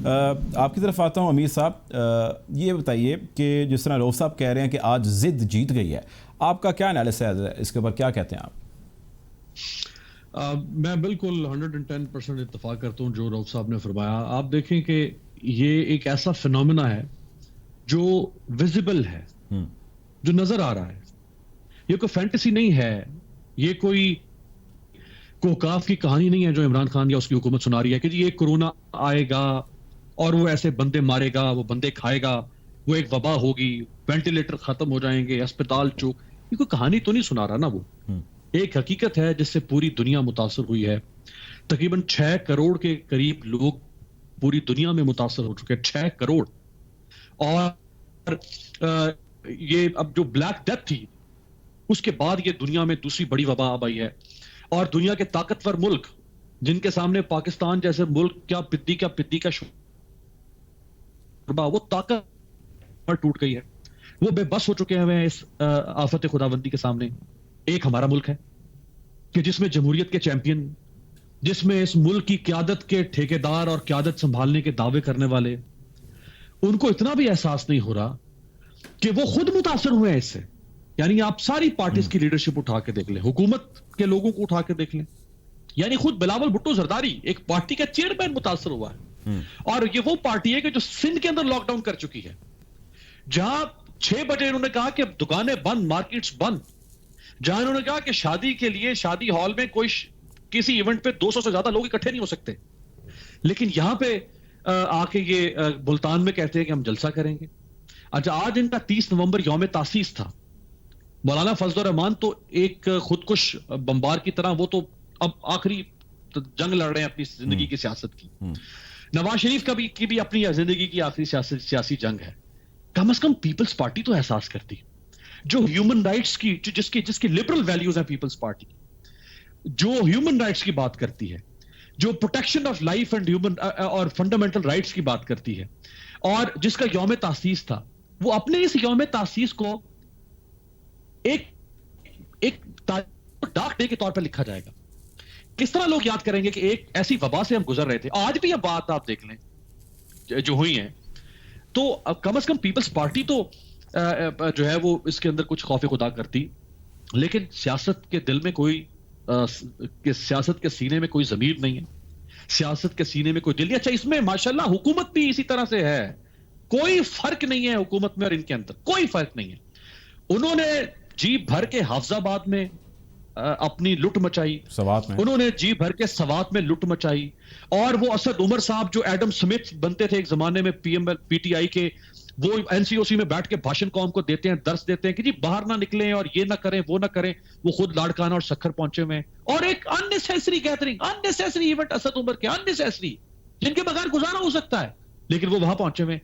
آپ کی طرف آتا ہوں امیر صاحب، یہ بتائیے کہ جس طرح رؤف صاحب کہہ رہے ہیں کہ آج ضد جیت گئی ہے، آپ کا کیا انالیسس ہے اس کے اوپر، کیا کہتے ہیں آپ؟ میں بالکل 110% اتفاق کرتا ہوں جو رؤف صاحب نے فرمایا. آپ دیکھیں کہ یہ ایک ایسا فینومینا ہے جو ویزیبل ہے، جو نظر آ رہا ہے. یہ کوئی فینٹیسی نہیں ہے، یہ کوئی کوکاف کی کہانی نہیں ہے جو عمران خان یا اس کی حکومت سنا رہی ہے کہ جی یہ کورونا آئے گا اور وہ ایسے بندے مارے گا، وہ بندے کھائے گا، وہ ایک وبا ہوگی، وینٹیلیٹر ختم ہو جائیں گے، اسپتال چوک. یہ کوئی کہانی تو نہیں سنا رہا نا. وہ ایک حقیقت ہے جس سے پوری دنیا متاثر ہوئی ہے. تقریباً 6 کروڑ کے قریب لوگ پوری دنیا میں متاثر ہو چکے ہیں، 6 کروڑ. اور یہ اب جو بلیک ڈیتھ تھی اس کے بعد یہ دنیا میں دوسری بڑی وبا اب آئی ہے. اور دنیا کے طاقتور ملک جن کے سامنے پاکستان جیسے ملک کیا پدی کا شوربا، وہ طاقت ٹوٹ گئی ہے، وہ بے بس ہو چکے ہیں اس آفت خداوندی کے سامنے. ایک ہمارا ملک ہے کہ جس میں جمہوریت کے چیمپئن، جس میں اس ملک کی قیادت کے ٹھیکیدار اور قیادت سنبھالنے کے دعوے کرنے والے، ان کو اتنا بھی احساس نہیں ہو رہا کہ وہ خود متاثر ہوئے ہیں اس سے. یعنی آپ ساری پارٹیز کی لیڈرشپ اٹھا کے دیکھ لیں، حکومت کے لوگوں کو اٹھا کے دیکھ لیں، یعنی خود بلاول بھٹو زرداری ایک پارٹی کا چیئرمین متاثر ہوا ہے. اور یہ وہ پارٹی ہے کہ جو سندھ کے اندر لاک ڈاؤن کر چکی ہے، جہاں 6 بجے انہوں نے کہا کہ دکانیں بند، مارکیٹس بند، جہاں انہوں نے کہا کہ شادی کے لیے شادی ہال میں کوئی کسی ایونٹ پہ 200 سے زیادہ لوگ اکٹھے نہیں ہو سکتے. لیکن یہاں پہ آ کے یہ ملتان میں کہتے ہیں کہ ہم جلسہ کریں گے. اچھا، آج ان کا 30 نومبر یوم تاسیس تھا. مولانا فضل الرحمان تو ایک خودکش بمبار کی طرح وہ تو اب آخری جنگ لڑ رہے ہیں اپنی زندگی کی سیاست کی. نواز شریف کی بھی اپنی زندگی کی آخری سیاسی جنگ ہے. کم از کم پیپلز پارٹی تو احساس کرتی، جو ہیومن رائٹس کی جس کی لبرل ویلیوز ہیں پیپلز پارٹی، جو ہیومن رائٹس کی بات کرتی ہے، جو protection of life and human اور فنڈامنٹل رائٹس کی بات کرتی ہے، اور جس کا یوم تاسیس تھا، وہ اپنے اس یوم تاسیس کو ایک ڈاک ڈے کے طور پر لکھا جائے گا. کس طرح لوگ یاد کریں گے کہ ایک ایسی وبا سے ہم گزر رہے تھے. آج بھی یہ بات آپ دیکھ لیں جو ہوئی ہیں، تو کم از کم پیپلز پارٹی تو جو ہے وہ اس کے اندر کچھ خوف خدا کرتی. لیکن سیاست کے دل میں کوئی سیاست کے سینے میں کوئی ضمیر نہیں ہے، سیاست کے سینے میں کوئی دل نہیں. اچھا، اس میں ماشاءاللہ حکومت بھی اسی طرح سے ہے، کوئی فرق نہیں ہے حکومت میں اور ان کے اندر، کوئی فرق نہیں ہے. انہوں نے جی بھر کے حافظ آباد میں اپنی لٹ مچائی، انہوں نے جی بھر کے سوات میں لٹ مچائی، اور وہ اسد عمر صاحب جو ایڈم سمتھ بنتے تھے ایک زمانے میں پی ٹی آئی کے، وہ این سی او سی میں بیٹھ کے بھاشن قوم کو دیتے ہیں، درس دیتے ہیں کہ جی باہر نہ نکلیں اور یہ نہ کریں وہ نہ کریں. وہ خود لاڑکانہ اور سکھر پہنچے ہوئے، اور ایک anniversary gathering, anniversary event Asad Umar کے، اننیسیسری، جن کے بغیر گزارا ہو سکتا ہے، لیکن وہ وہاں پہنچے ہوئے.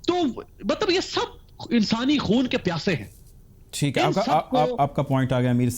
تو مطلب یہ سب انسانی خون کے پیاسے ہیں. ٹھیک ہے، آپ کا پوائنٹ آ گیا امیر صاحب.